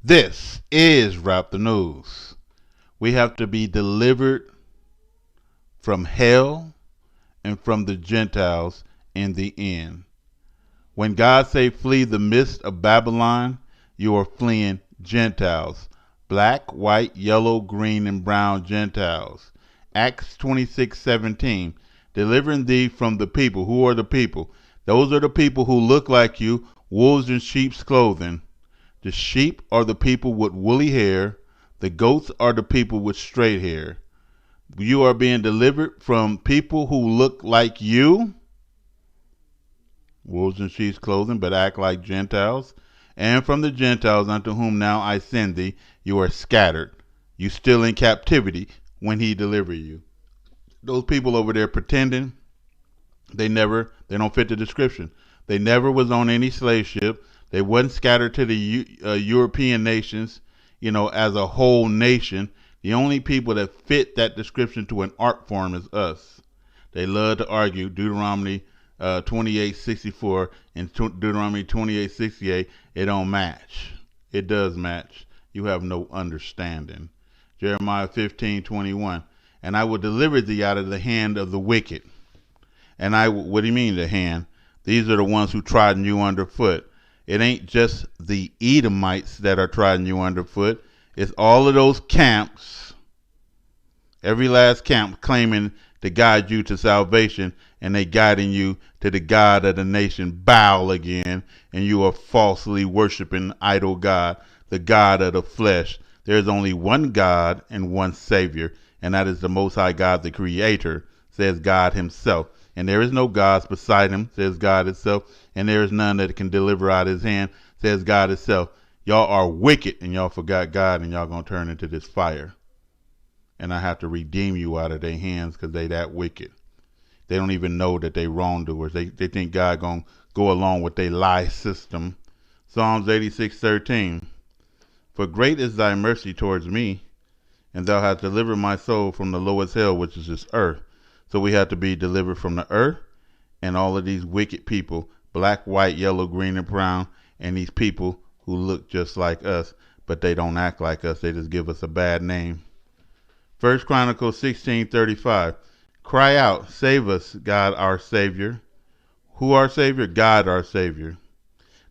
This is Wrap the News. We have to be delivered from hell and from the Gentiles in the end. When God say flee the mist of Babylon, you are fleeing Gentiles. Black, white, yellow, green, and brown Gentiles. Acts 26:17. Delivering thee from the people. Who are the people? Those are the people who look like you, wolves in sheep's clothing. The sheep are the people with woolly hair. The goats are the people with straight hair. You are being delivered from people who look like you, wolves in sheep's clothing, but act like Gentiles. And from the Gentiles unto whom now I send thee, you are scattered. You still in captivity when he deliver you. Those people over there pretending, they don't fit the description. They never was on any slave ship. They wasn't scattered to the European nations, as a whole nation. The only people that fit that description to an art form is us. They love to argue Deuteronomy 28:64 and Deuteronomy 28:68. It don't match. It does match. You have no understanding. Jeremiah 15:21. And I will deliver thee out of the hand of the wicked. And what do you mean the hand? These are the ones who trodden you underfoot. It ain't just the Edomites that are trodden you underfoot. It's all of those camps, every last camp claiming to guide you to salvation, and they guiding you to the God of the nation Baal again, and you are falsely worshiping idol God, the God of the flesh. There's only one God and one Savior, and that is the Most High God, the Creator, says God himself. And there is no gods beside him, says God itself, and there is none that can deliver out his hand, says God itself. Y'all are wicked, and y'all forgot God, and y'all gonna turn into this fire. And I have to redeem you out of their hands because they that wicked. They don't even know that they wrongdoers. They think God gonna go along with their lie system. Psalms 86:13. For great is thy mercy towards me, and thou hast delivered my soul from the lowest hell, which is this earth. So we have to be delivered from the earth and all of these wicked people, black, white, yellow, green, and brown, and these people who look just like us, but they don't act like us. They just give us a bad name. 1 Chronicles 16:35. Cry out, save us, God our Savior. Who our Savior? God our Savior.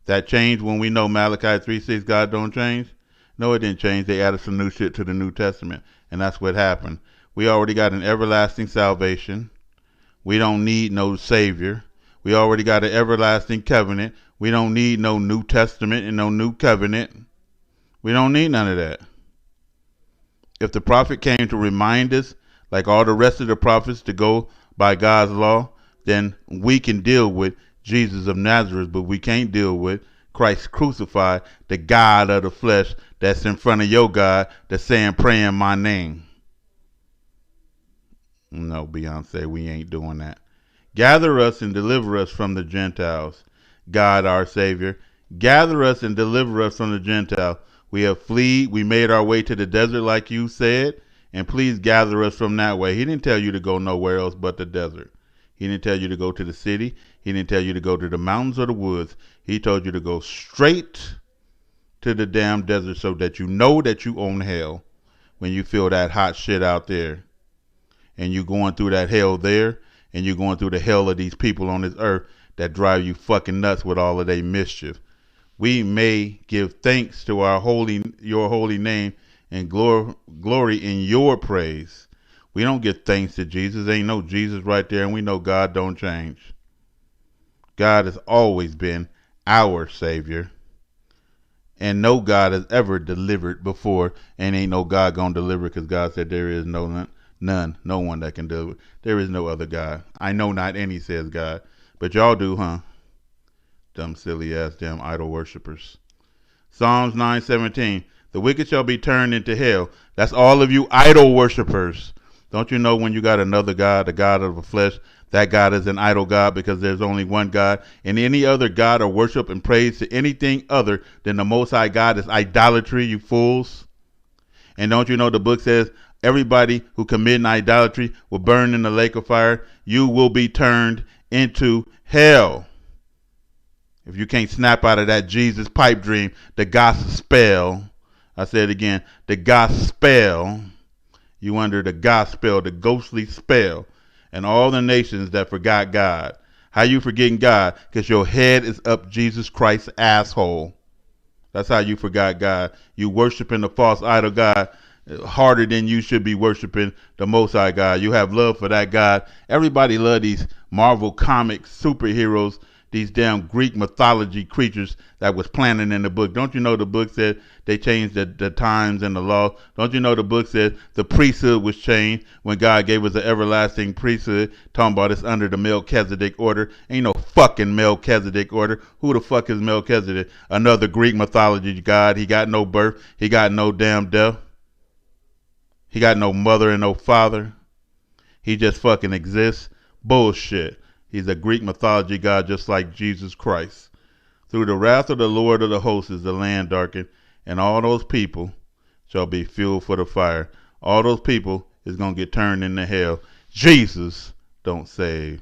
That changed when we know Malachi 3:6, God don't change? No, it didn't change. They added some new shit to the New Testament, and that's what happened. We already got an everlasting salvation. We don't need no Savior. We already got an everlasting covenant. We don't need no New Testament and no new covenant. We don't need none of that. If the prophet came to remind us, like all the rest of the prophets, to go by God's law, then we can deal with Jesus of Nazareth, but we can't deal with Christ crucified, the God of the flesh that's in front of your God that's saying, pray in my name. No, Beyonce, we ain't doing that. Gather us and deliver us from the Gentiles, God our Savior. Gather us and deliver us from the Gentiles. We have fled. We made our way to the desert like you said, and please gather us from that way. He didn't tell you to go nowhere else but the desert. He didn't tell you to go to the city. He didn't tell you to go to the mountains or the woods. He told you to go straight to the damn desert so that you know that you own hell when you feel that hot shit out there. And you're going through that hell there, and you're going through the hell of these people on this earth that drive you fucking nuts with all of their mischief. We may give thanks to your holy name and glory in your praise. We don't give thanks to Jesus. Ain't no Jesus right there, and we know God don't change. God has always been our Savior, and no God has ever delivered before, and ain't no God gonna deliver, because God said there is no one that can deliver. There is no other God. I know not any, says God, but y'all do, huh? Dumb, silly ass, damn idol worshippers. Psalms 9:17. The wicked shall be turned into hell. That's all of you idol worshippers. Don't you know when you got another God, the God of the flesh, that God is an idol God, because there's only one God, and any other God or worship and praise to anything other than the Most High God is idolatry, you fools. And don't you know the book says everybody who commits idolatry will burn in the lake of fire? You will be turned into hell. If you can't snap out of that Jesus pipe dream, the gospel spell, I said again, the gospel. You under the gospel, the ghostly spell. And all the nations that forgot God. How you forgetting God? Because your head is up Jesus Christ's asshole. That's how you forgot God. You worshiping the false idol God harder than you should be worshiping the Most High God. You have love for that God. Everybody love these Marvel comic superheroes, these damn Greek mythology creatures that was planted in the book. Don't you know the book said they changed the times and the law? Don't you know the book said the priesthood was changed when God gave us the everlasting priesthood? Talking about it's under the Melchizedek order. Ain't no fucking Melchizedek order. Who the fuck is Melchizedek? Another Greek mythology god. He got no birth. He got no damn death. He got no mother and no father. He just fucking exists. Bullshit. He's a Greek mythology god just like Jesus Christ. Through the wrath of the Lord of the hosts is the land darkened, and all those people shall be fuel for the fire. All those people is going to get turned into hell. Jesus don't save.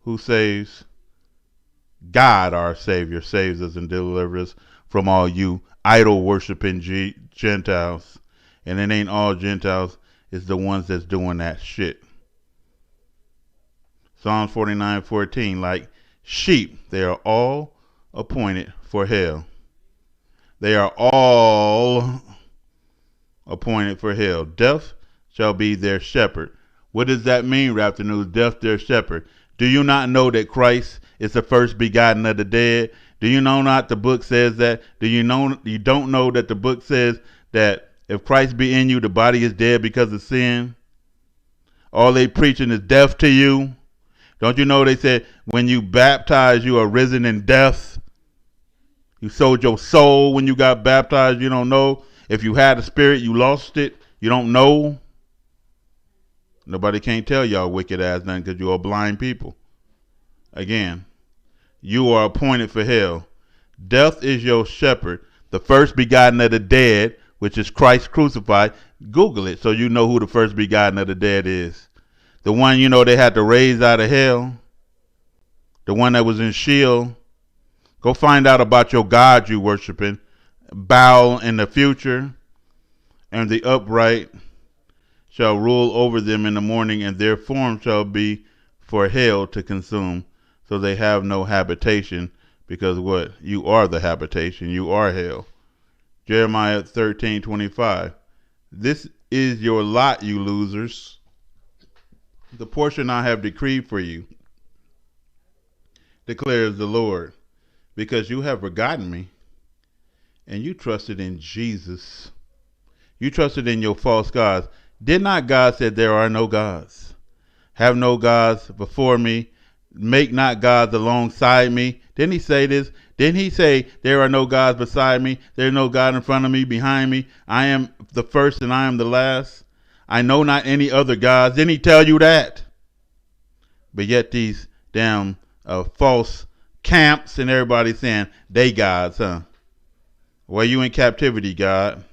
Who saves? God, our Savior, saves us and delivers us from all you idol-worshiping Gentiles. And it ain't all Gentiles. It's the ones that's doing that shit. Psalms 49:14, like sheep, they are all appointed for hell. They are all appointed for hell. Death shall be their shepherd. What does that mean, Raptor News? Death their shepherd. Do you not know that Christ is the first begotten of the dead? Do you know not the book says that? Do you know you don't know that the book says that if Christ be in you, the body is dead because of sin? All they preaching is death to you. Don't you know they said when you baptize, you are risen in death? You sold your soul when you got baptized. You don't know. If you had a spirit, you lost it. You don't know. Nobody can't tell y'all wicked ass nothing because you are blind people. Again, you are appointed for hell. Death is your shepherd, the first begotten of the dead, which is Christ crucified. Google it so you know who the first begotten of the dead is. The one you know they had to raise out of hell. The one that was in Sheol. Go find out about your God you worshiping. Bow in the future. And the upright shall rule over them in the morning, and their form shall be for hell to consume. So they have no habitation, because what? You are the habitation. You are hell. Jeremiah 13:25. This is your lot, you losers. The portion I have decreed for you, declares the Lord, because you have forgotten me, and you trusted in Jesus. You trusted in your false gods. Did not God say there are no gods? Have no gods before me. Make not gods alongside me. Didn't he say this? Didn't he say there are no gods beside me? There is no God in front of me, behind me. I am the first and I am the last. I know not any other gods. Didn't he tell you that? But yet these damn false camps and everybody saying they gods, huh? Well, you in captivity, God.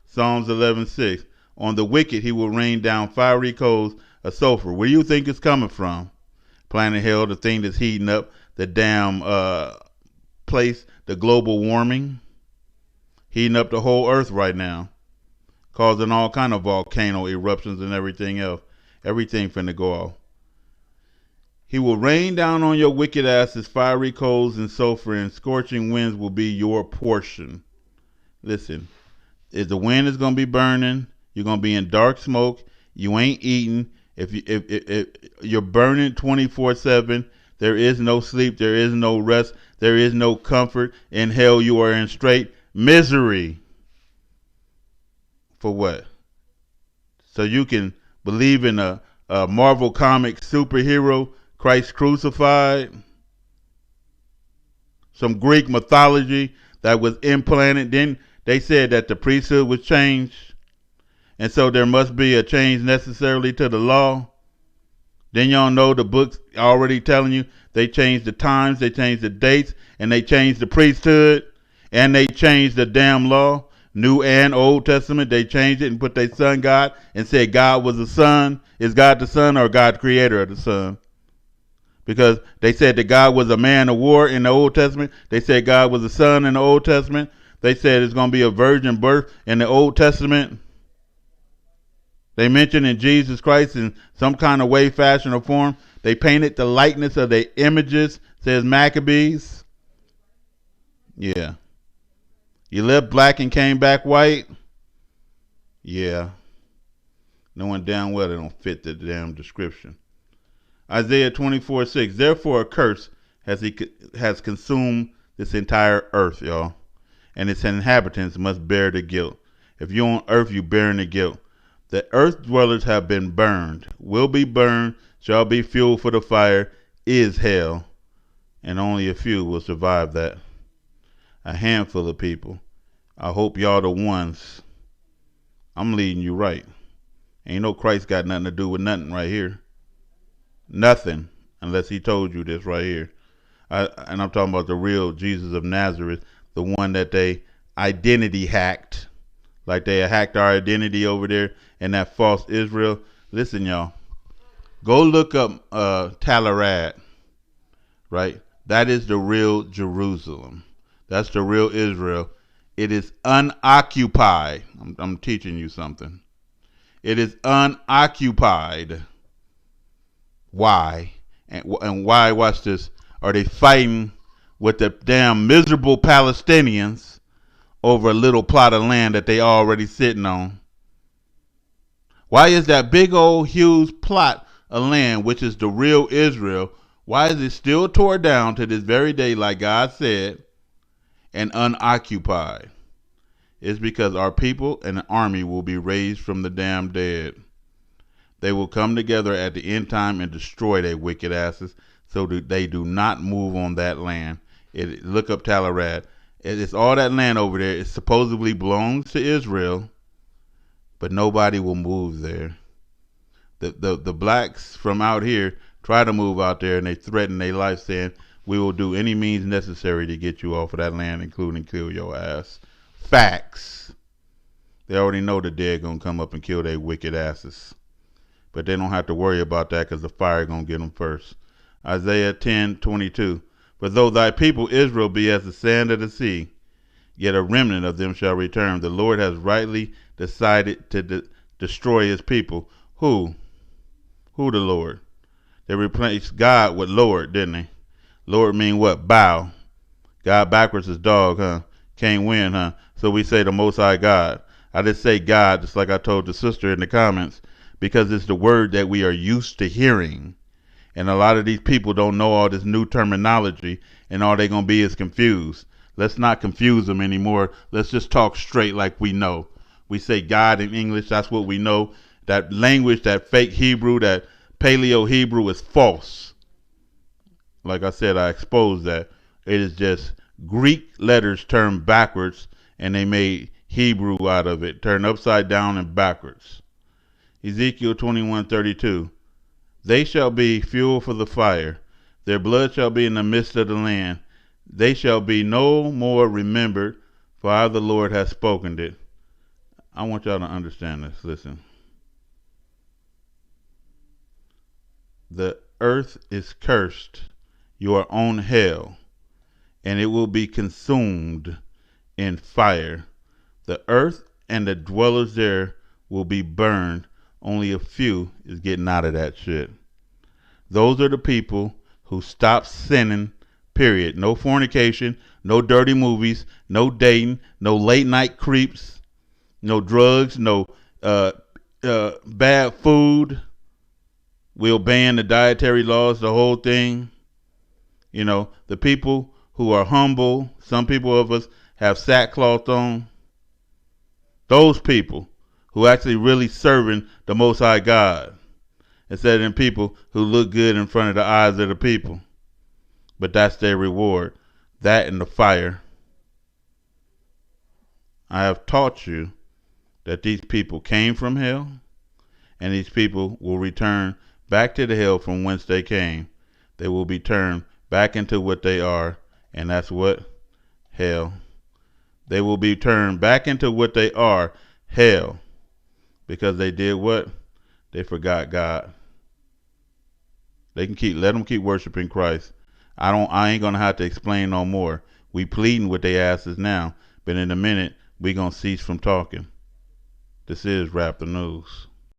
Psalms 11:6. On the wicked he will rain down fiery coals of sulfur. Where do you think it's coming from? Planet hell, the thing that's heating up the damn place, the global warming, heating up the whole earth right now, causing all kind of volcano eruptions and everything else. Everything finna go off. He will rain down on your wicked asses fiery coals and sulfur, and scorching winds will be your portion. Listen, if the wind is gonna be burning, you're gonna be in dark smoke. You ain't eating. If you're burning 24/7, there is no sleep, there is no rest, there is no comfort. In hell, you are in straight misery. For what? So you can believe in a Marvel comic superhero, Christ crucified, some Greek mythology that was implanted. Then they said that the priesthood was changed, and so there must be a change necessarily to the law. Then y'all know the book's already telling you they changed the times, they changed the dates, and they changed the priesthood, and they changed the damn law. New and Old Testament, they changed it and put their son God and said God was the son. Is God the son or God creator of the son? Because they said that God was a man of war in the Old Testament. They said God was a son in the Old Testament. they said it's going to be a virgin birth in the Old Testament. They mentioned in Jesus Christ in some kind of way, fashion, or form. They painted the likeness of their images, says Maccabees. Yeah. You left black and came back white? Yeah. Knowing damn well they don't fit the damn description. Isaiah 24:6. Therefore a curse has consumed this entire earth, y'all. And its inhabitants must bear the guilt. If you're on earth, you're bearing the guilt. The earth dwellers have been burned, will be burned, shall be fuel for the fire, is hell. And only a few will survive that. A handful of people. I hope y'all the ones. I'm leading you right. Ain't no Christ got nothing to do with nothing right here. Nothing, unless he told you this right here. And I'm talking about the real Jesus of Nazareth, the one that they identity hacked. Like they hacked our identity over there in that false Israel. Listen, y'all. Go look up Talarad, right? That is the real Jerusalem. That's the real Israel. It is unoccupied. I'm teaching you something. It is unoccupied. Why? And why, watch this, are they fighting with the damn miserable Palestinians over a little plot of land that they already sitting on? Why is that big old huge plot of land, which is the real Israel, why is it still tore down to this very day like God said and unoccupied? It's because our people and an army will be raised from the damn dead. They will come together at the end time and destroy their wicked asses so that they do not move on that land. Look up Talarad. It's all that land over there. It supposedly belongs to Israel, but nobody will move there. The blacks from out here try to move out there, and they threaten their life, saying, we will do any means necessary to get you off of that land, including kill your ass. Facts. They already know the dead going to come up and kill their wicked asses. But they don't have to worry about that because the fire going to get them first. Isaiah 10:22. For though thy people Israel be as the sand of the sea, yet a remnant of them shall return. The Lord has rightly decided to destroy his people. Who? Who the Lord? They replaced God with Lord, didn't they? Lord mean what? Bow. God backwards is dog, huh? Can't win, huh? So we say the Most High God. I just say God, just like I told the sister in the comments, because it's the word that we are used to hearing. And a lot of these people don't know all this new terminology, and all they're going to be is confused. Let's not confuse them anymore. Let's just talk straight like we know. We say God in English, that's what we know. That language, that fake Hebrew, that Paleo Hebrew is false. Like I said, I exposed that. It is just Greek letters turned backwards, and they made Hebrew out of it, turned upside down and backwards. Ezekiel 21:32. They shall be fuel for the fire. Their blood shall be in the midst of the land. They shall be no more remembered, for I, the Lord, have spoken it. I want y'all to understand this. Listen. The earth is cursed. You are on hell, and it will be consumed in fire. The earth and the dwellers there will be burned. Only a few is getting out of that shit. Those are the people who stop sinning, period. No fornication, no dirty movies, no dating, no late night creeps, no drugs, no bad food. We'll ban the dietary laws, the whole thing. You know, the people who are humble, some people of us have sackcloth on. Those people who actually really serving the Most High God, instead of people who look good in front of the eyes of the people. But that's their reward. That and the fire. I have taught you that these people came from hell, and these people will return back to the hell from whence they came. They will be turned back into what they are, and that's what? Hell. They will be turned back into what they are, hell. Because they did what? They forgot God. Let them keep worshiping Christ. I ain't gonna have to explain no more. We pleading with their asses now but in a minute we gonna cease from talking. This is Rap the News.